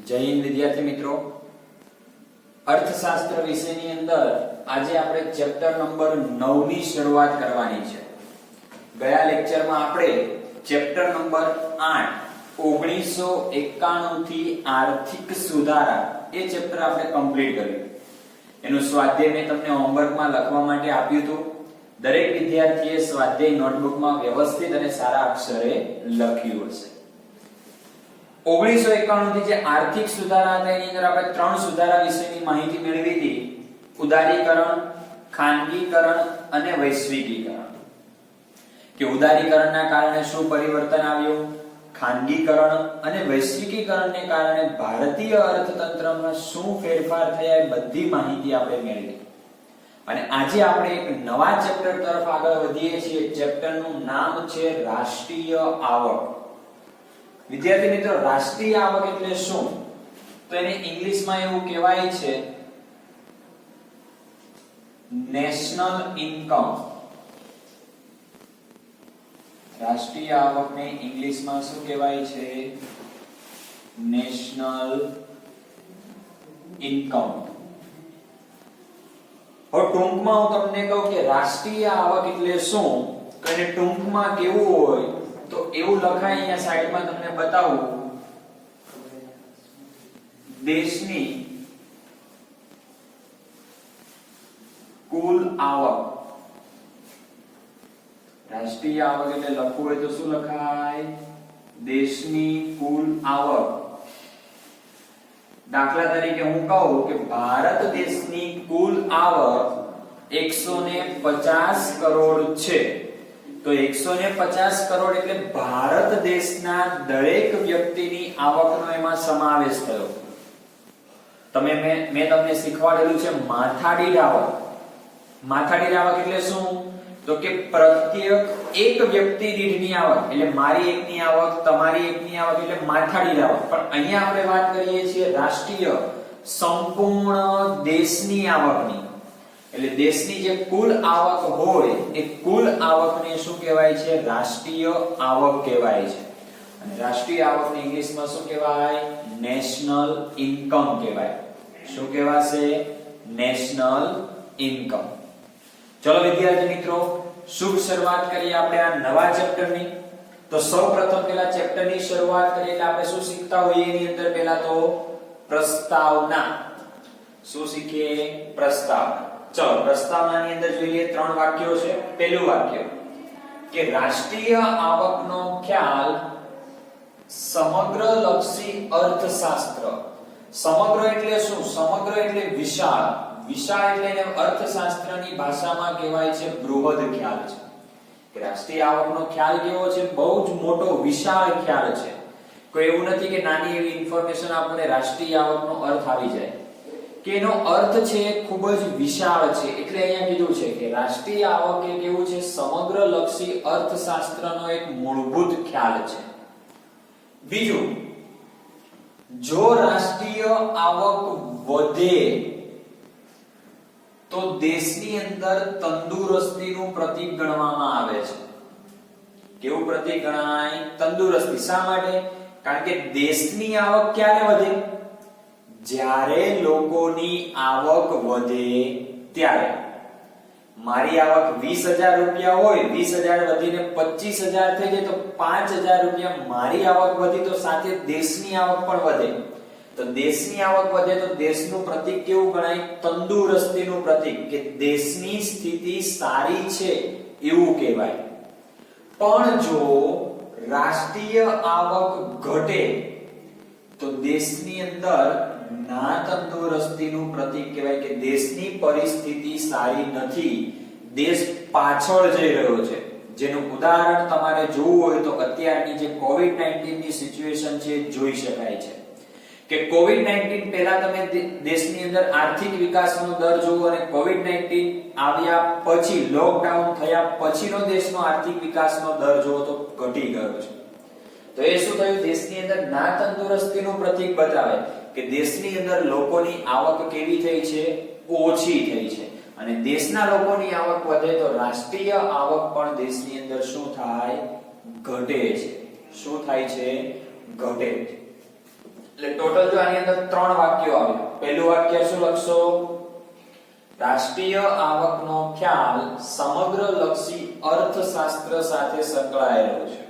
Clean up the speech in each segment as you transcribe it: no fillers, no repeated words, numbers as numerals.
જય હિન્દ વિદ્યાર્થી મિત્રો, અર્થશાસ્ત્ર વિષયની અંદર આજે આપણે ચેપ્ટર નંબર 9 ની શરૂઆત કરવાની છે. ગયા લેક્ચરમાં આપણે ચેપ્ટર નંબર 8 1991 થી આર્થિક સુધારા એ ચેપ્ટર આપણે કમ્પ્લીટ કર્યું. એનું સ્વાધ્યાય મેં તમને હોમવર્કમાં લખવા માટે આપ્યું હતું. દરેક વિદ્યાર્થીએ સ્વાધ્યાય નોટબુકમાં વ્યવસ્થિત અને સારા અક્ષરે લખ્યું હશે. 1991 થી જે આર્થિક સુધારા હતા એની અંદર આપણે ત્રણ સુધારા વિશેની માહિતી મેળવી હતી. ઉદારીકરણ, ખાનગીકરણ અને વૈશ્વિકીકરણ. કે ઉદારીકરણના કારણે શું પરિવર્તન આવ્યું, ખાનગીકરણ અને વૈશ્વિકીકરણને કારણે ભારતીય અર્થતંત્રમાં શું ફેરફાર થયા એ બધી માહિતી આપણે મેળવી. અને આજે આપણે એક નવા ચેપ્ટર તરફ આગળ વધીએ છીએ. ચેપ્ટરનું નામ છે રાષ્ટ્રીય આવક. વિદ્યાર્થી મિત્રો, રાષ્ટ્રીય આવક એટલે શું? તો એને ઇંગ્લિશમાં એવું કહેવાય છે નેશનલ ઇન્કમ. રાષ્ટ્રીય આવકને ઇંગ્લિશમાં શું કહેવાય છે? National income. હવે ટૂંકમાં હું તમને કહું કે રાષ્ટ્રીય આવક એટલે શું, અને ટૂંકમાં કેવું હોય તો એવું લખાય અહીંયા સાઈડમાં તમને બતાવું. દેશની કુલ આવક. રાષ્ટ્રીય આવક એટલે લખવું હોય તો શું લખાય? દેશની કુલ આવક. દાખલા તરીકે હું કહું કે ભારત દેશની કુલ આવક 150 કરોડ છે. તો 150 કરોડ એટલે ભારત દેશના દરેક વ્યક્તિની આવકનો એમાં સમાવેશ થયો. મેં તમને શીખવાડેલું છે માથાદીઠ આવક. માથાદીઠ આવક એટલે શું? તો કે પ્રત્યેક એક વ્યક્તિ દીઠની આવક, એટલે મારી એકની આવક, તમારી એકની આવક એટલે માથાદીઠ આવક. પણ અહીંયા આપણે વાત કરીએ છીએ રાષ્ટ્રીય, સંપૂર્ણ દેશની આવકની. એટલે દેશની જે કુલ આવક હોય એ કુલ આવકને શું કહેવાય છે? રાષ્ટ્રીય આવક કહેવાય છે. અને રાષ્ટ્રીય આવકને ઇંગ્લિશમાં શું કહેવાય? નેશનલ ઇન્કમ કહેવાય. શું કહેવાશે? National income. ચલો વિદ્યાર્થી મિત્રો, શુભ શરૂઆત કરીએ આપણે આ નવા ચેપ્ટરની. તો સૌપ્રથમ પહેલા ચેપ્ટરની શરૂઆત કરીએ એટલે આપણે શું શીખતા હોઈએ એની અંદર પહેલા તો પ્રસ્તાવના. શું શીખીએ? પ્રસ્તાવના. ચલો પ્રસ્તાવનાની અંદર જોઈએ ત્રણ વાક્યો છે. પહેલું વાક્ય કે રાષ્ટ્રીય આવકનો ખ્યાલ સમગ્રલક્ષી અર્થશાસ્ત્ર. સમગ્ર એટલે શું? સમગ્ર એટલે વિશાળ. વિશાળ એટલે એને અર્થશાસ્ત્રની ભાષામાં કહેવાય છે બૃહદ ખ્યાલ છે. કે રાષ્ટ્રીય આવકનો ખ્યાલ કેવો છે? બહુ જ મોટો વિશાળ ખ્યાલ છે. કોઈ એવું નથી કે નાની એવી ઇન્ફોર્મેશન આપણને રાષ્ટ્રીય આવકનો અર્થ આવી જાય, કે એનો અર્થ છે ખૂબ જ વિશાળ છે. એટલે અહીંયા કીધું છે કે રાષ્ટ્રીય આવક એ કેવું છે? સમગ્રલક્ષી અર્થશાસ્ત્રનો એક મૂળભૂત ખ્યાલ છે. બીજું, જો રાષ્ટ્રીય આવક વધે તો દેશની અંદર તંદુરસ્તીનું પ્રતીક ગણવામાં આવે છે. કેવું પ્રતીક ગણાય? તંદુરસ્તી. શા માટે? કારણ કે દેશની આવક ક્યારે વધે? જ્યારે લોકોની આવક વધે ત્યારે. મારી આવક 20000 રૂપિયા હોય, 20000 વધીને 25000 થઈ જાય તો 5000 રૂપિયા મારી આવક વધી તો સાથે દેશની આવક પણ વધે. તો દેશની આવક વધે તો દેશનું પ્રતીક કેવું ગણાય? તંદુરસ્તીનું પ્રતીક, કે દેશની સ્થિતિ સારી છે એવું કહેવાય. પણ જો રાષ્ટ્રીય આવક ઘટે તો દેશની અંદર ના તંદુરસ્તીનું પ્રતીક કહેવાય, કે દેશની પરિસ્થિતિ સારી નથી, દેશ પાછળ જઈ રહ્યો છે. જેનું ઉદાહરણ તમારે જોવું હોય તો અત્યારની જે કોવિડ-19 ની સિચ્યુએશન છે જોઈ શકાય છે. કે કોવિડ-19 પહેલા તમે દેશની અંદર આર્થિક વિકાસનો દર જુઓ અને કોવિડ-19 આવ્યા પછી, લોકડાઉન થયા પછીનો દેશનો આર્થિક વિકાસનો દર જુઓ તો ઘટી ગયો છે. તો એ શું થયું? દેશની અંદર ના તંદુરસ્તીનું પ્રતીક બતાવે કે દેશની અંદર લોકોની આવક કેવી થઈ છે? ઓછી થઈ છે. અને દેશના લોકોની આવક વધે તો રાષ્ટ્રીય આવક પણ દેશની અંદર શું થાય? ઘટે છે. શું થાય છે? ઘટે. એટલે ટોટલ જો આની અંદર 3 વાક્યો આવે. પહેલું વાક્ય શું લખશો? રાષ્ટ્રીય આવકનો ખ્યાલ સમગ્રલક્ષી અર્થશાસ્ત્ર સાથે સંકળાયેલો છે.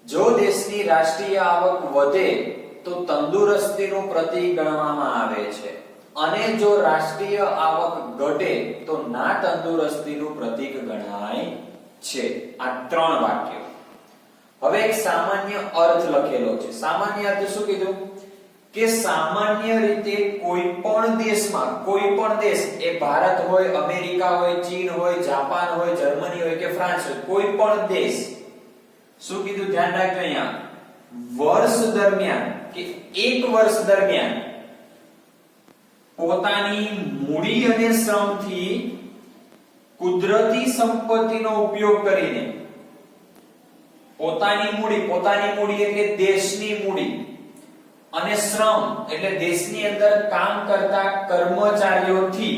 જો દેશની રાષ્ટ્રીય આવક વધે તો તંદુરસ્તીનું પ્રતીક ગણવામાં આવે છે અને જો રાષ્ટ્રીય આવક ઘટે તો ના તંદુરસ્તીનું પ્રતીક ગણાય છે. આ 3 વાક્યો. હવે એક સામાન્ય અર્થ લખેલો છે. સામાન્ય અર્થ શું કીધું કે સામાન્ય રીતે કોઈ પણ દેશમાં, કોઈ પણ દેશ, એ ભારત હોય, અમેરિકા હોય, ચીન હોય, જાપાન હોય, જર્મની હોય કે ફ્રાન્સ હોય, કોઈ પણ દેશ, શું કીધું ધ્યાન રાખજો અહીંયા, વર્ષ દરમિયાન કે એક વર્ષ દરમિયાન પોતાની મૂડી અને શ્રમથી કુદરતી સંપત્તિનો ઉપયોગ કરીને પોતાની મૂડી એટલે દેશની મૂડી અને શ્રમ એટલે દેશની અંદર કામ કરતા કર્મચારીઓથી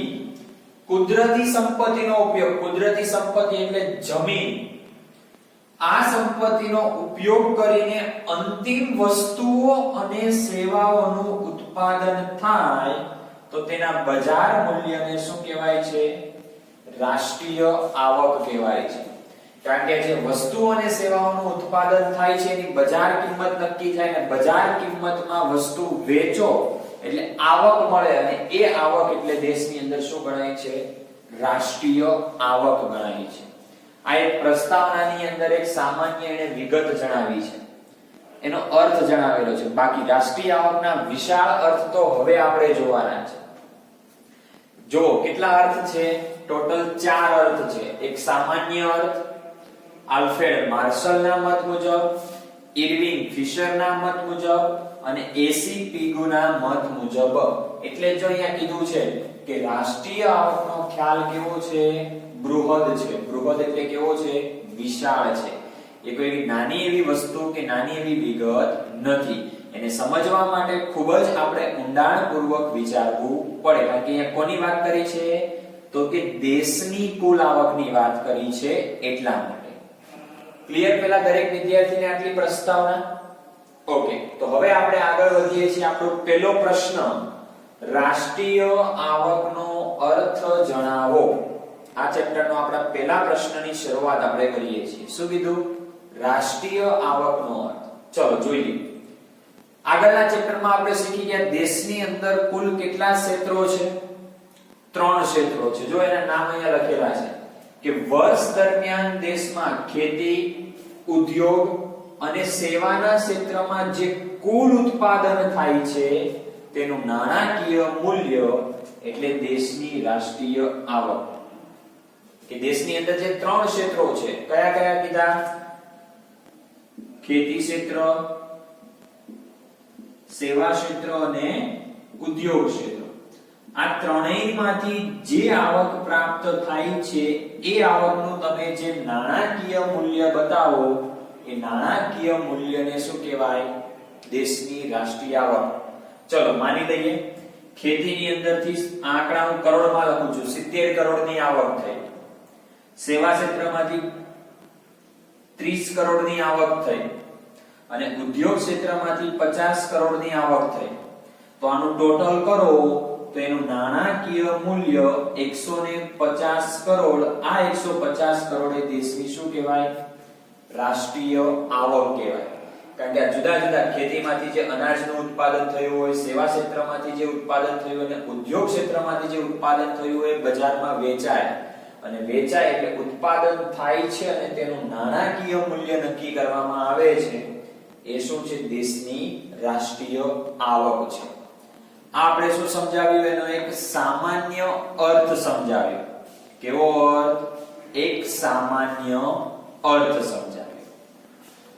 કુદરતી સંપત્તિનો ઉપયોગ, કુદરતી સંપત્તિ એટલે જમીન, આ સંપત્તિનો ઉપયોગ કરીને અંતિમ વસ્તુઓ અને સેવાઓનું ઉત્પાદન થાય તો તેના બજાર મૂલ્યને શું કહેવાય છે? રાષ્ટ્રીય આવક કહેવાય છે. કારણ કે જે વસ્તુઓ અને સેવાઓનું ઉત્પાદન થાય છે એની બજાર કિંમત નક્કી થાય ને બજાર કિંમતમાં વસ્તુ વેચો એટલે આવક મળે અને એ આવક એટલે દેશની અંદર શું ગણાય છે? રાષ્ટ્રીય આવક ગણાય છે. આ એક પ્રસ્તાવનાની અંદર એક સામાન્ય એને વિગત જણાવી છે, એનો અર્થ જણાવેલો છે. બાકી રાષ્ટ્રીય આવકના વિશાળ અર્થ તો હવે આપણે જોવાના છે. જો કેટલા અર્થ છે? ટોટલ 4 અર્થ છે. એક સામાન્ય અર્થ આલ્ફ્રેડ માર્શલના મત મુજબ, ઇરવિંગ ફિશરના મત મુજબ અને એસી પિગુના મત મુજબ. એટલે જો અહીંયા કીધું છે કે રાષ્ટ્રીય આવકનો ખ્યાલ કેવો છે? બૃહદ છે. બૃહદ એટલે કેવો છે? વિશાળ છે. એ કોઈ નાની એવી વસ્તુ કે નાની એવી વિગત નથી. એને સમજવા માટે ખૂબ જ આપણે ઊંડાણપૂર્વક વિચારવું પડે. કારણ કે અહીંયા કોની વાત કરી છે? તો કે દેશની કુલ આવકની વાત કરી છે એટલા માટે. ક્લિયર? પેલા દરેક વિદ્યાર્થીને આટલી પ્રસ્તાવના? ઓકે, તો હવે આપણે આગળ વધીએ છીએ. આપણો પહેલો પ્રશ્ન, રાષ્ટ્રીય આવકનો અર્થ જણાવો. આ ચેપ્ટરનો આપણા પહેલા પ્રશ્નની શરૂઆત આપણે કરીએ છીએ. શું કીધું? રાષ્ટ્રીય આવકનો અર્થ. ચલો જોઈએ. આગળના ચેપ્ટરમાં આપણે શીખી ગયા દેશની અંદર કુલ કેટલા ક્ષેત્રો છે? 3 ક્ષેત્રો છે. જો એના નામ અહીંયા લખેલા છે કે વર્ષ દરમિયાન દેશમાં ખેતી, ઉદ્યોગ અને સેવાના ક્ષેત્રમાં જે કુલ ઉત્પાદન થાય છે તેનું નાણાકીય મૂલ્ય એટલે દેશની રાષ્ટ્રીય આવક. કે દેશની અંદર જે 3 ક્ષેત્રો છે, કયા કયા કીધા? ખેતી ક્ષેત્ર, સેવા ક્ષેત્ર અને ઉદ્યોગ ક્ષેત્ર. આ ત્રણેયમાંથી જે આવક પ્રાપ્ત થાય છે એ આવકનું તમે જે નાણાકીય મૂલ્ય બતાવો એ નાણાકીય મૂલ્યને શું કહેવાય? દેશની રાષ્ટ્રીય આવક. ચલો માની લઈએ ખેતીની અંદરથી આંકડા હું કરોડમાં લખું છું, 70 કરોડની આવક થઈ. સેવા ક્ષેત્રમાંથી 30 કરોડની આવક થઈ અને ઉદ્યોગ ક્ષેત્રમાંથી 50 કરોડની આવક થઈ. તો આનું ટોટલ કરો તો એનું નાણાકીય મૂલ્ય 150 કરોડ. આ 150 કરોડ એ દેશની શું કહેવાય? રાષ્ટ્રીય આવક કહેવાય. કારણ કે આ જુદા જુદા ખેતીમાંથી જે અનાજનું ઉત્પાદન થયું હોય, સેવા ક્ષેત્રમાંથી જે ઉત્પાદન થયું અને ઉદ્યોગ ક્ષેત્રમાંથી જે ઉત્પાદન થયું હોય બજારમાં વેચાય અને વેચાય એટલે ઉત્પાદન થાય છે અને તેનું નાણાકીય મૂલ્ય નક્કી કરવામાં આવે છે. એ શું છે? દેશની રાષ્ટ્રીય આવક છે. આપણે શું સમજાવ્યું? એનો એક સામાન્ય અર્થ સમજાવ્યો. કેવો અર્થ? એક સામાન્ય અર્થ સમજાવ્યો.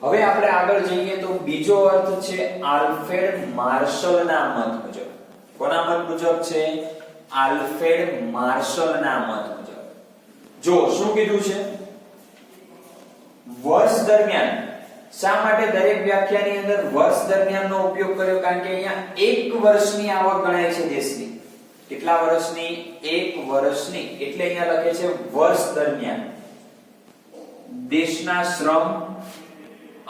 હવે આપણે આગળ જઈએ તો બીજો અર્થ છે આલ્ફ્રેડ માર્શલના મત મુજબ. કોના મત મુજબ છે? આલ્ફ્રેડ માર્શલના મત મુજબ. જો શું કીધું છે? વર્ષ દરમિયાન. શા માટે દરેક વ્યાખ્યાની અંદર વર્ષ દરમિયાનનો ઉપયોગ કર્યો? કારણ કે અહીંયા એક વર્ષની આવક ગણાય છે દેશની. કેટલા વર્ષની? એક વર્ષની. એટલે અહીંયા લખે છે વર્ષ દરમિયાન દેશના શ્રમ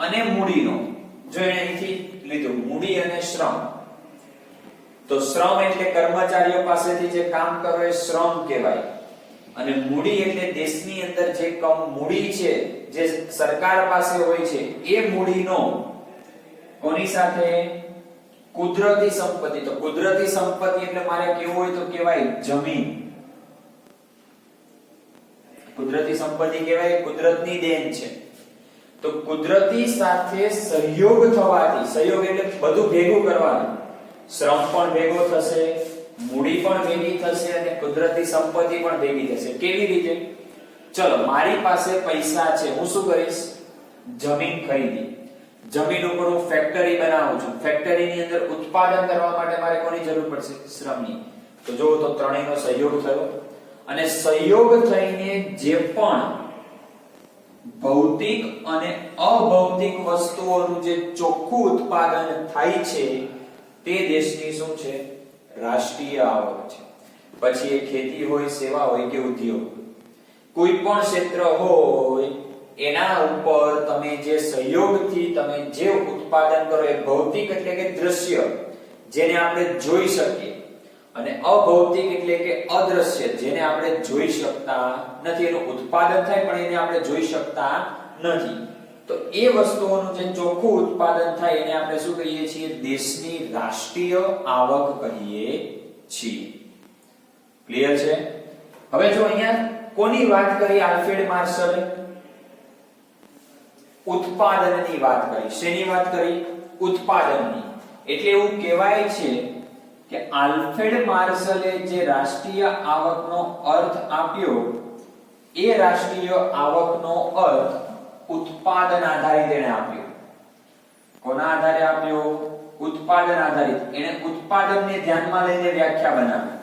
અને મૂડીનો જો એને અહીંથી લીધું મૂડી અને શ્રમ, તો શ્રમ એટલે કર્મચારીઓ પાસેથી જે કામ કરો એ શ્રમ કહેવાય, અને મૂડી એટલે દેશની અંદર જે મૂડી છે જે સરકાર પાસે હોય છે એ મૂડીનો કોની સાથે, કુદરતી સંપત્તિ. તો કુદરતી સંપત્તિ એટલે મારે કેવું હોય તો કહેવાય જમીન. કુદરતી સંપત્તિ કહેવાય કુદરતની દેન છે. તો કુદરતી સાથે સહયોગ થવાથી, સહયોગ એટલે બધું ભેગું કરવાનું, શ્રમ પણ ભેગો થશે, મૂડી પણ ભેગી થશે અને કુદરતી સંપત્તિ પણ ભેગી થશે. કેવી રીતે? ચલો, મારી પાસે પૈસા છે, હું શું કરીશ? જમીન ખરીદી. જમીન ઉપર હું ફેક્ટરી બનાવું છું. ફેક્ટરીની અંદર ઉત્પાદન કરવા માટે મારે કોની જરૂર પડશે? શ્રમની. તો જો તો ત્રણેયનો સહયોગ થયો, અને સહયોગ થઈને જે પણ ભૌતિક અને અભૌતિક વસ્તુઓનું જે ચોખ્ખું ઉત્પાદન થાય છે તે દેશની શું છે? રાષ્ટ્રીય આવક છે. પછી એ ખેતી હોય, સેવા હોય કે ઉદ્યોગ, કોઈ પણ ક્ષેત્ર હોય એના ઉપર તમે જે સહયોગથી તમે જે ઉત્પાદન કરો એ ભૌતિક એટલે કે દ્રશ્ય, જેને આપણે જોઈ શકીએ, અને અભૌતિક એટલે કે અદ્રશ્ય, જેને આપણે જોઈ શકતા નથી. એનું ઉત્પાદન થાય પણ એને આપણે જોઈ શકતા નથી. તો એ વસ્તુઓનું જે ચોખ્ખું ઉત્પાદન થાય એને આપણે શું કહીએ છીએ? દેશની રાષ્ટ્રીય આવક કહીએ છીએ. ક્લિયર છે? હવે જો અહીંયા કોની વાત કરી આલ્ફ્રેડ માર્શલે? ઉત્પાદનની વાત કરી. શેની વાત કરી? ઉત્પાદનની. એટલે એવું કહેવાય છે કે આલ્ફ્રેડ માર્શલે જે રાષ્ટ્રીય આવકનો અર્થ આપ્યો એ રાષ્ટ્રીય આવકનો અર્થ ઉત્પાદન આધારિત એને આપ્યો. કોના આધારે આપ્યો? ઉત્પાદન આધારિત. એને ઉત્પાદનને ધ્યાનમાં લઈને વ્યાખ્યા બનાવી.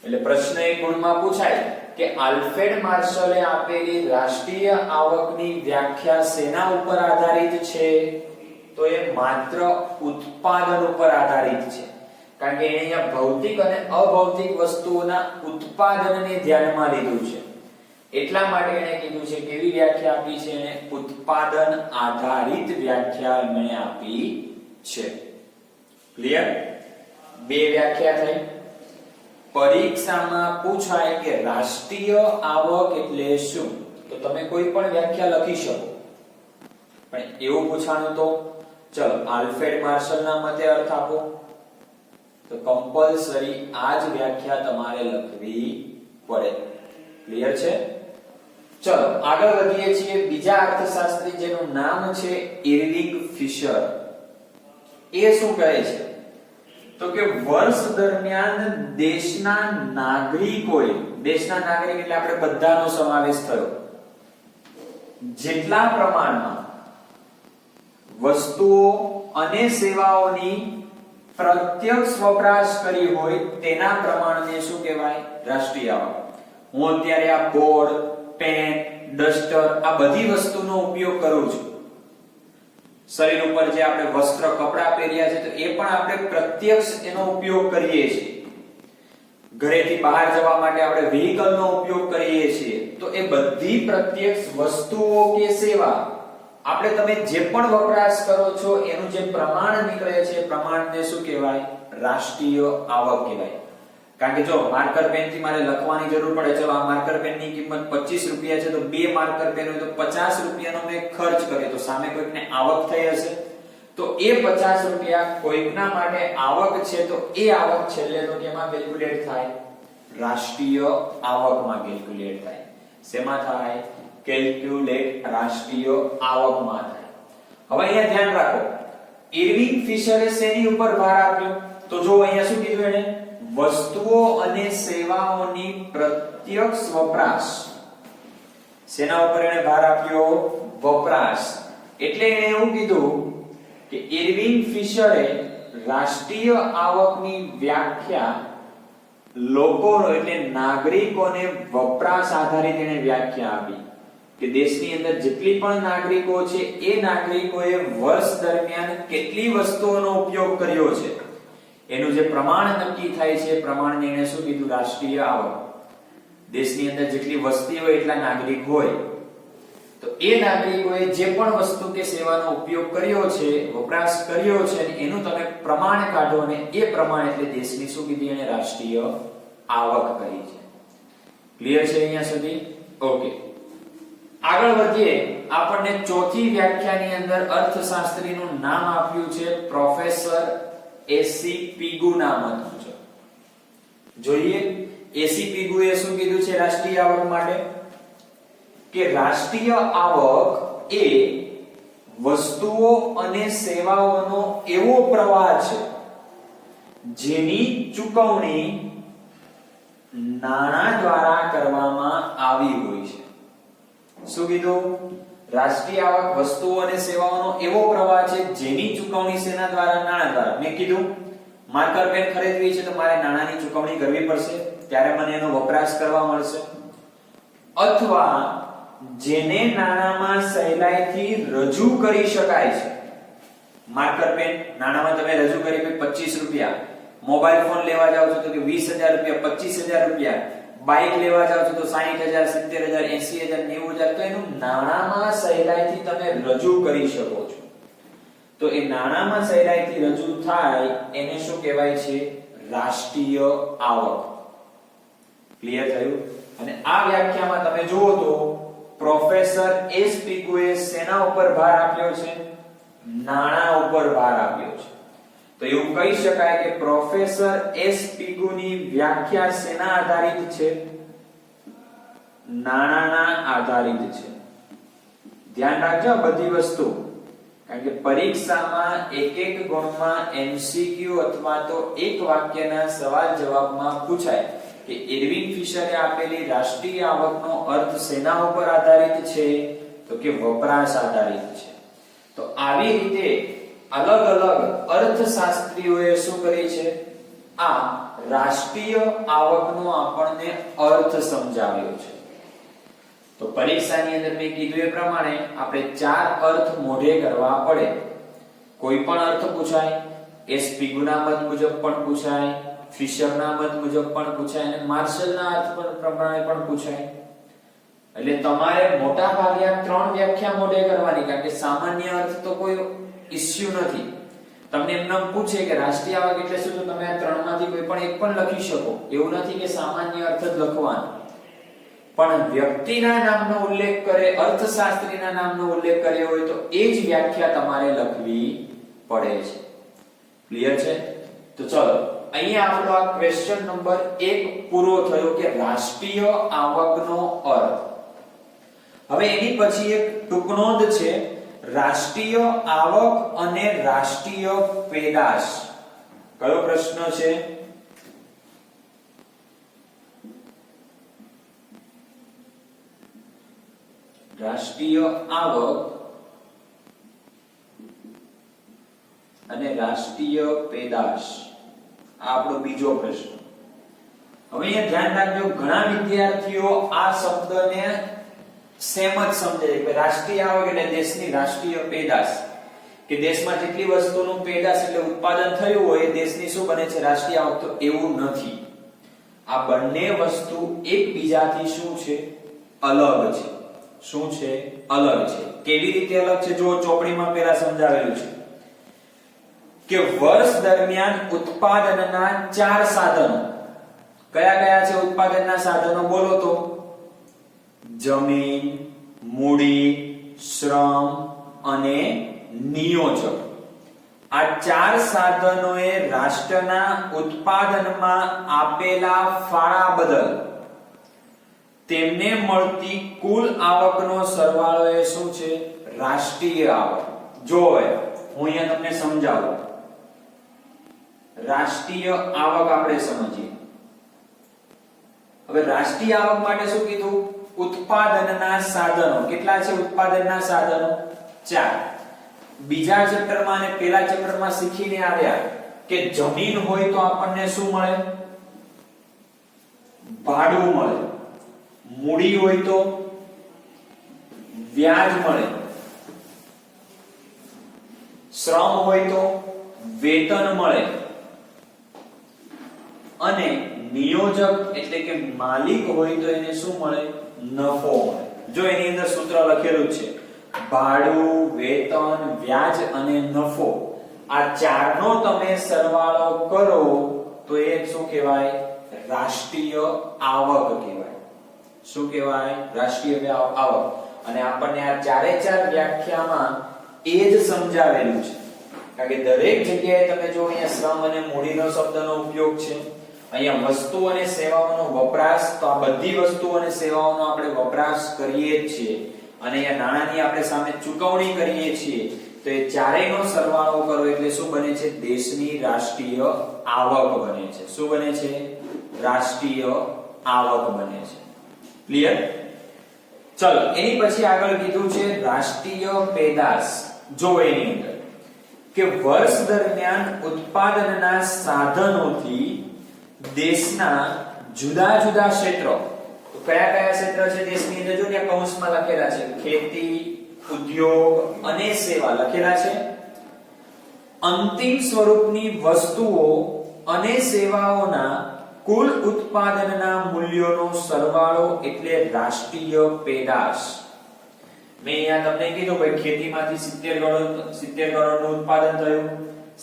એટલે પ્રશ્ન એક ગુણમાં પૂછાય કે આલ્ફ્રેડ માર્શલે આપેલી રાષ્ટ્રીય આવકની વ્યાખ્યા શેના ઉપર આધારિત છે? તો એ માત્ર ઉત્પાદન ઉપર આધારિત છે. કારણ કે અહીંયા ભૌતિક અને અભૌતિક વસ્તુઓના ઉત્પાદનને ધ્યાનમાં લીધું છે. એટલા માટે એને કીધું છે, કેવી વ્યાખ્યા આપી છે? એને ઉત્પાદન આધારિત વ્યાખ્યા એને આપી છે. ક્લિયર? બે વ્યાખ્યા થઈ. પરીક્ષામાં પૂછાય કે રાષ્ટ્રીય આવક એટલે શું? તો તમે કોઈ પણ વ્યાખ્યા લખી શકો, પણ એવું પૂછાણું તો ચલો આલ્ફ્રેડ માર્શલના મતે અર્થ આપો, તો કમ્પલસરી આ જ વ્યાખ્યા તમારે લખવી પડે. ક્લિયર છે? ચલો આગળ વધીએ છીએ. બીજા અર્થશાસ્ત્રી જેનું નામ છે ઇરવિંગ ફિશર. એ શું કહે છે? તો કે વર્ષ દરમિયાન દેશના નાગરિકોએ, દેશના નાગરિક એટલે આપણે બધાનો સમાવેશ થયો, જેટલા પ્રમાણમાં વસ્તુઓ અને સેવાઓની પ્રત્યક્ષ વપરાશ કરી હોય તેના પ્રમાણને શું કહેવાય? રાષ્ટ્રીય આવક. હું અત્યારે આ બોર્ડ, પેન, ડસ્ટર આ બધી વસ્તુનો ઉપયોગ કરું છું. શરીર ઉપર જે આપણે વસ્ત્ર, કપડા પહેર્યા છે તો એ પણ આપણે પ્રત્યક્ષ એનો ઉપયોગ કરીએ છીએ. ઘરેથી બહાર જવા માટે આપણે વ્હીકલનો ઉપયોગ કરીએ છીએ. તો એ બધી પ્રત્યક્ષ વસ્તુઓ કે સેવા આપણે તમે જે પણ વપરાશ કરો છો એનું જે પ્રમાણ નીકળે છે એ પ્રમાણને શું કહેવાય? રાષ્ટ્રીય આવક કહેવાય. કારણ કે જો માર્કર પેન થી મારે લખવાની જરૂર પડે, ચલો આ માર્કર પેન ની કિંમત 25 રૂપિયા છે, તો બે માર્કર પેન હોય તો 50 રૂપિયાનો મેં ખર્ચ કર્યો, તો સામે કોઈકને આવક થઈ હશે. તો એ 50 રૂપિયા કોઈકના માટે આવક છે, તો એ આવક છેલ્લે તો કેમાં કેલ્ક્યુલેટ થાય? રાષ્ટ્રીય આવકમાં કેલ્ક્યુલેટ થાય. શેમાં થાય? કેલ્ક્યુલેટ રાષ્ટ્રીય આવકમાં થાય. હવે અહીંયા ધ્યાન રાખો, ઇરવિંગ ફિશરે શેની ઉપર ભાર આપ્યો? તો જો અહીંયા શું કીધું એને? વસ્તુઓ અને સેવાઓની પ્રત્યક્ષ વપરાશ. શેના ઉપર એને ભાર આપ્યો? વપરાશ. એટલે એને એવું કીધું કે ઇરવિંગ ફિશરે રાષ્ટ્રીય આવકની વ્યાખ્યા લોકોનો એટલે નાગરિકોને વપરાશ આધારિત એને વ્યાખ્યા આપી કે દેશની અંદર જેટલી પણ નાગરિકો છે એ નાગરિકોએ વર્ષ દરમિયાન કેટલી વસ્તુઓનો ઉપયોગ કર્યો છે એનું જે પ્રમાણ નક્કી થાય છે એ પ્રમાણને એને શું કીધું? રાષ્ટ્રીય આવક. દેશની અંદર જેટલી વસ્તી હોય એટલા નાગરિક હોય. તો એ નાગરિકોએ જે પણ વસ્તુ કે સેવાનો ઉપયોગ કર્યો છે, વપરાશ કર્યો છે, એનું તમે પ્રમાણ કાઢો અને એ પ્રમાણ એટલે દેશની શું કીધી એને રાષ્ટ્રીય આવક કહી છે. ક્લિયર છે અહીંયા સુધી? ઓકે, આગળ વધીએ. આપણને ચોથી વ્યાખ્યાની અંદર અર્થશાસ્ત્રીનું નામ આપ્યું છે પ્રોફેસર એસી પિગુના મત મુજબ. જોઈએ એસી પિગુએ શું કીધું છે રાષ્ટ્રીય આવક માટે? કે રાષ્ટ્રીય આવક એ વસ્તુઓ અને સેવાઓનો એવો પ્રવાહ છે જેની ચૂકવણી નાણાં દ્વારા કરવામાં આવી હોય છે. શું કીધું? રાષ્ટ્રીય આવક વસ્તુઓ અને સેવાઓનો એવો પ્રવાહ છે જેની ચૂકવણી શેના દ્વારા? નાણાં દ્વારા. મેં કીધું માર્કર પેન ખરીદવી છે તો મારે નાણાંની ચૂકવણી કરવી પડશે, ત્યારે મને એનો વપરાશ કરવા મળશે. અથવા જેને નાણાંમાં સહેલાઈથી રજૂ કરી શકાય છે. માર્કર પેન નાણાંમાં તમે રજૂ કરી 25 રૂપિયા, મોબાઈલ ફોન લેવા જાવ છો તો કે 20000 રૂપિયા, 25000 રૂપિયા, બાઇક લેવા જાવ છો તો 60000, 70000, 80000, 90000, તો એનું નાણાંમાં સહેલાઈથી તમે રજૂ કરી શકો છો. તો એ નાણાંમાં સહેલાઈથી રજૂ થાય એને શું કહેવાય છે? રાષ્ટ્રીય આવક. ક્લિયર થયું? અને આ વ્યાખ્યામાં તમે જુઓ તો પ્રોફેસર એસ પિગુએ શેના ઉપર ભાર આપ્યો છે? નાણાં ઉપર ભાર આપ્યો છે. તો એવું કહી શકાય કે પ્રોફેસર એસ પિગુની વ્યાખ્યા શેના આધારિત છે? નાણાંના આધારિત છે. ધ્યાન રાખજો બધી વસ્તુ, કારણ કે પરીક્ષામાં એક ગુણમાં MCQ અથવા તો એક વાક્યના સવાલ જવાબમાં પૂછાય કે એર્વિન ફિશરે આપેલી રાષ્ટ્રીય આવકનો અર્થ શેના ઉપર આધારિત છે? તો કે વપરાશ આધારિત છે. તો આવી રીતે અલગ અલગ અર્થશાસ્ત્રીઓએ શું કરી છે? આ રાષ્ટ્રીય આવકનો આપણને અર્થ સમજાવ્યો છે. તો પરીક્ષાની અંદર મેં કીધું એ પ્રમાણે આપણે 4 અર્થ મોઢે કરવા પડે. કોઈ પણ અર્થ પૂછાય, એસ પિગુના મત મુજબ પણ પૂછાય, ફિશરના મત મુજબ પણ પૂછાય અને માર્શલના અર્થ પ્રમાણે પણ પૂછાય. એટલે તમારે મોટા ભાગે આ 3 વ્યાખ્યા મોઢે કરવાની, કારણ કે સામાન્ય અર્થ તો કોઈ ઇશ્યુ નથી. તમને એમને પૂછે કે રાષ્ટ્રીય આવક એટલે શું, તો તમે આ 3 માંથી કોઈ પણ એક પણ લખી શકો. એવું નથી કે સામાન્ય અર્થ જ લખવાનો, પણ વ્યક્તિના નામનો ઉલ્લેખ કરે, અર્થશાસ્ત્રીના નામનો ઉલ્લેખ કર્યો હોય તો એ જ વ્યાખ્યા તમારે લખવી પડે છે. ક્લિયર છે? તો ચલો અહીંયા આપણો આ ક્વેશ્ચન નંબર 1 પૂરો થયો કે રાષ્ટ્રીય આવકનો અર્થ. હવે એની પછી એક ટૂંકનોંધ છે, રાષ્ટ્રીય આવક અને રાષ્ટ્રીય પેદાશ. કયો પ્રશ્ન છે? રાષ્ટ્રીય આવક અને રાષ્ટ્રીય પેદાશ, આ આપણો બીજો પ્રશ્ન. હવે અહીંયા ધ્યાન રાખજો, ઘણા વિદ્યાર્થીઓ આ શબ્દને સેમ જ સમજે છે કે રાષ્ટ્રીય આવક એટલે દેશની રાષ્ટ્રીય પેદાશ, કે દેશમાં જેટલી વસ્તુનું પેદાશ એટલે ઉત્પાદન થયું હોય એ દેશની શું બને છે? રાષ્ટ્રીય આવક. તો એવું નથી. આ બંને વસ્તુ એકબીજાથી શું છે? અલગ છે. શું છે? અલગ છે. કેવી રીતે અલગ છે? જો ચોપડીમાં પહેલા સમજાવેલું છે કે વર્ષ દરમિયાન ઉત્પાદનના 4 સાધનો. કયા કયા છે ઉત્પાદનના સાધનો? બોલો તો. જમીન, મૂડી, શ્રમ અને નિયોજક. આ 4 સાધનોએ રાષ્ટ્રના ઉત્પાદનમાં આપેલા ફાળા બદલ તેમને મળતી કુલ આવકનો સરવાળો એ શું છે? રાષ્ટ્રીય આવક. જો હું અહીંયા તમને સમજાવું. રાષ્ટ્રીય આવક આપણે સમજીએ. હવે રાષ્ટ્રીય આવક માટે શું કીધું? ઉત્પાદનના સાધનો. કેટલા છે ઉત્પાદનના સાધનો? 4. બીજા ચેપ્ટરમાં અને પહેલા ચેપ્ટરમાં શીખીને આવ્યા કે જમીન હોય તો આપણને શું મળે? ભાડું મળે. મૂડી હોય તો વ્યાજ મળે. શ્રમ હોય તો વેતન મળે. અને નિયોજક એટલે કે માલિક હોય તો એને શું મળે? નફો મળે. જો એની અંદર સૂત્ર લખેલું છે ભાડું, વેતન, વ્યાજ અને નફો, આ ચારનો તમે સરવાળો કરો તો એ શું કહેવાય? રાષ્ટ્રીય આવક કહેવાય. શું કહેવાય? રાષ્ટ્રીય આવક. અને આપણને આ ચારે ચાર વ્યાખ્યામાં એ જ સમજાવેલું છે. કારણ કે દરેક જગ્યાએ તમે જો અહીંયા શ્રમ અને મૂડીનો શબ્દનો ઉપયોગ છે, અહીંયા વસ્તુ અને સેવાઓનો વપરાશ, તો આ બધી વસ્તુ અને સેવાઓનો આપણે વપરાશ કરીએ જ છીએ, અને અહીંયા નાણાંની આપણે સામે ચૂકવણી કરીએ છીએ, તો એ ચારેયનો સરવાળો કરો એટલે શું બને છે? દેશની રાષ્ટ્રીય આવક બને છે. શું બને છે? રાષ્ટ્રીય આવક બને છે. ક્લિયર? ચલો એની પછી આગળ કીધું છે રાષ્ટ્રીય પેદાશ. જો એની અંદર કે વર્ષ દરમિયાન ઉત્પાદનના સાધનોથી દેશના જુદા જુદા ક્ષેત્રો, તો કયા કયા ક્ષેત્ર છે દેશની અંદર? જો ત્યાં કૌંસમાં લખેલા છે ખેતી, ઉદ્યોગ અને સેવા લખેલા છે. અંતિમ સ્વરૂપની વસ્તુઓ અને સેવાઓના કુલ ઉત્પાદનના મૂલ્યોનો સરવાળો એટલે રાષ્ટ્રીય પેદાશ. મેં અહીંયા તમને કીધું ભાઈ ખેતીમાંથી 70 કરોડનું ઉત્પાદન થયું,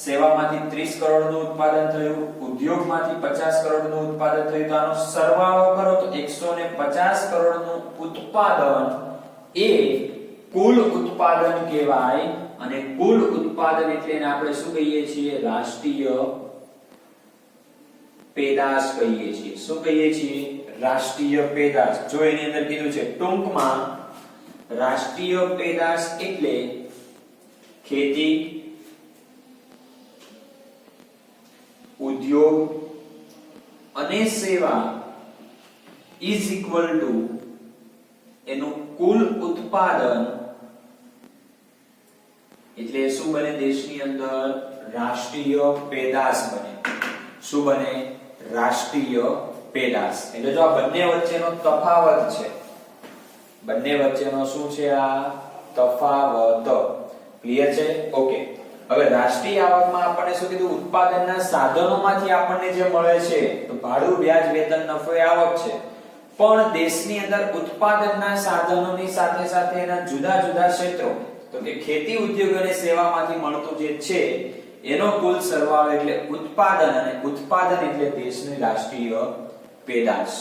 સેવામાંથી 30 કરોડનું ઉત્પાદન થયું, ઉદ્યોગમાંથી 50 કરોડનું ઉત્પાદન થયું, તો આનો સરવાળો કરો તો 150 કરોડનું ઉત્પાદન એ કુલ ઉત્પાદન કહેવાય. અને કુલ ઉત્પાદન એટલે એને આપણે શું કહીએ છીએ? રાષ્ટ્રીય પેદાશ કહીએ છીએ. શું કહીએ છીએ? રાષ્ટ્રીય પેદાશ. જો એની અંદર કીધું છે ટૂંકમાં રાષ્ટ્રીય પેદાશ એટલે ખેતી, ઉદ્યોગ અને સેવા ઇઝ ઇક્વલ ટુ એનું કુલ ઉત્પાદન એટલે શું બને? દેશની અંદર રાષ્ટ્રીય પેદાશ બને. શું બને? રાષ્ટ્રીય પેદાશ. એટલે જો આ બંને વચ્ચેનો તફાવત છે, બંને વચ્ચેનો શું છે? આ તફાવત. ક્લિયર છે? ઓકે. હવે રાષ્ટ્રીય આવકમાં આપણને શું કીધું? ઉત્પાદનના સાધનોમાંથી આપણને જે મળે છે તો ભાડું, વ્યાજ, વેતન, નફો એ આવક છે. પણ દેશની અંદર ઉત્પાદનના સાધનોની સાથે સાથે એના જુદા જુદા ક્ષેત્રો, તો કે ખેતી, ઉદ્યોગ અને સેવામાંથી મળતું જે છે એનો કુલ સરવાળો એટલે ઉત્પાદન, અને ઉત્પાદન એટલે દેશની રાષ્ટ્રીય પેદાશ.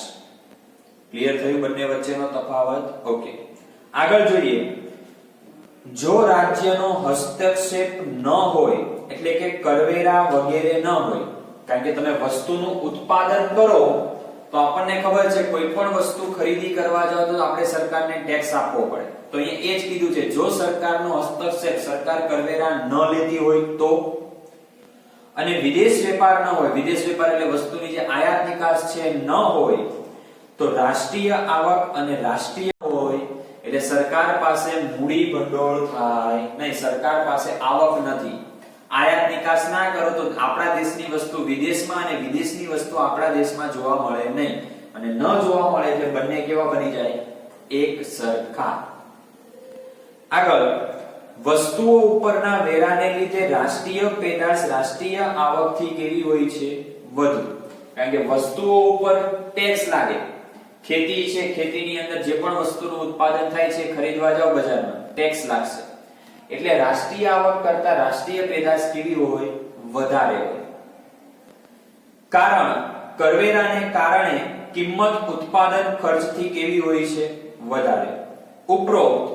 ક્લિયર થયું બંને વચ્ચેનો તફાવત? ઓકે. આગળ જોઈએ. જો રાજ્યનો હસ્તક્ષેપ ન હોય એટલે કે કરવેરા વગેરે ન હોય, કારણ કે તમે વસ્તુનું ઉત્પાદન કરો તો આપણને ખબર છે કોઈ પણ વસ્તુ ખરીદી કરવા જાવ તો આપણે સરકારને ટેક્સ આપવો પડે. તો અહીંયા એ જ કીધું છે જો સરકારનો હસ્તક્ષેપ, સરકાર કરવેરા ન લેતી હોય તો, અને વિદેશ વેપાર ન હોય, વિદેશ વેપાર એટલે વસ્તુની જે આયાત નિકાસ છે ન હોય, તો રાષ્ટ્રીય આવક અને રાષ્ટ્રીય હોય એટલે સરકાર પાસે મૂડી ભંડોળ થાય નહીં, સરકાર પાસે આવક નથી. આયાત નિકાસ ના કરો તો આપણા દેશની વસ્તુ વિદેશમાં અને વિદેશની વસ્તુ આપણા દેશમાં જોવા મળે નહીં, અને ન જોવા મળે એટલે બંને કેવા બની જાય? એક સરખા. આગળ વસ્તુઓ ઉપરના વેરાને લીધે રાષ્ટ્રીય પેદાશ રાષ્ટ્રીય આવકથી કેવી હોય છે? વધુ. કારણ કે વસ્તુઓ ઉપર ટેક્સ લાગે. ખેતી છે, ખેતીની અંદર જે પણ વસ્તુનું ઉત્પાદન થાય છે ખરીદવા જાવ બજારમાં ટેક્સ લાગશે. એટલે રાષ્ટ્રીય આવક કરતા રાષ્ટ્રીય પેદાશ કેવી હોય? વધારે હોય. કારણ કરવેરાને કારણે કિંમત ઉત્પાદન ખર્ચથી કેવી હોય છે? વધારે. ઉપરોક્ત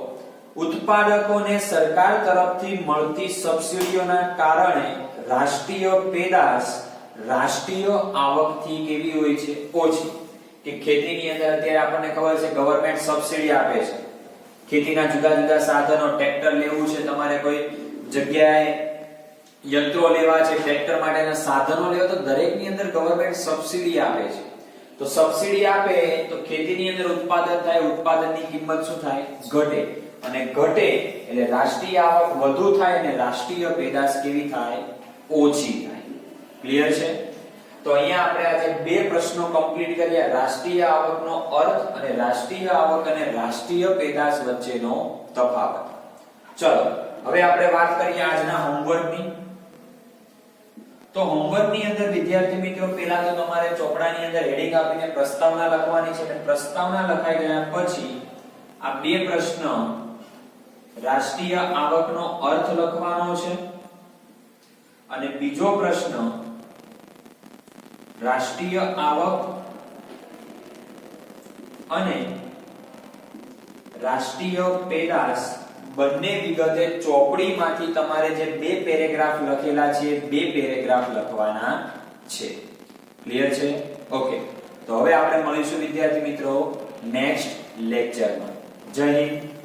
ઉત્પાદકોને સરકાર તરફથી મળતી સબસિડીઓના કારણે રાષ્ટ્રીય પેદાશ રાષ્ટ્રીય આવકથી કેવી હોય છે? ઓછી. કે ખેતીની અંદર અત્યારે આપણને ખબર છે ગવર્નમેન્ટ સબસિડી આપે છે. ખેતીના જુદા જુદા સાધનો, ટ્રેક્ટર લેવું છે તમારે, કોઈ જગ્યાએ યંત્રો લેવા છે, ટ્રેક્ટર માટેના સાધનો લેવા, તો દરેકની અંદર ગવર્નમેન્ટ સબસિડી આપે છે. તો સબસિડી આપે તો ખેતીની અંદર ઉત્પાદન થાય, ઉત્પાદનની કિંમત શું થાય? ઘટે. અને ઘટે એટલે રાષ્ટ્રીય આવક વધુ થાય અને રાષ્ટ્રીય પેદાશ કેવી થાય? ઓછી થાય. ક્લિયર છે? તો અહીંયા આપણે આજે બે પ્રશ્નો કમ્પ્લીટ કર્યા, રાષ્ટ્રીય આવકનો અર્થ અને રાષ્ટ્રીય આવક અને રાષ્ટ્રીય પેદાશ વચ્ચેનો તફાવત. ચલો હવે આપણે વાત કરીએ આજના હોમવર્કની. તો હોમવર્કની અંદર વિદ્યાર્થી મિત્રો પહેલા તો તમારે ચોપડાની અંદર હેડિંગ આપીને પ્રસ્તાવના લખવાની છે, અને પ્રસ્તાવના લખાઈ ગયા પછી આ બે પ્રશ્ન રાષ્ટ્રીય આવકનો અર્થ લખવાનો છે અને બીજો પ્રશ્ન રાષ્ટ્રીય આવક અને રાષ્ટ્રીય પેદાશ બંને વિગતે ચોપડીમાંથી તમારે જે બે પેરેગ્રાફ લખેલા છે બે પેરેગ્રાફ લખવાના છે. ક્લિયર છે? ઓકે, તો હવે આપણે મળીશું વિદ્યાર્થી મિત્રો નેક્સ્ટ લેક્ચરમાં. જય હિન્દ.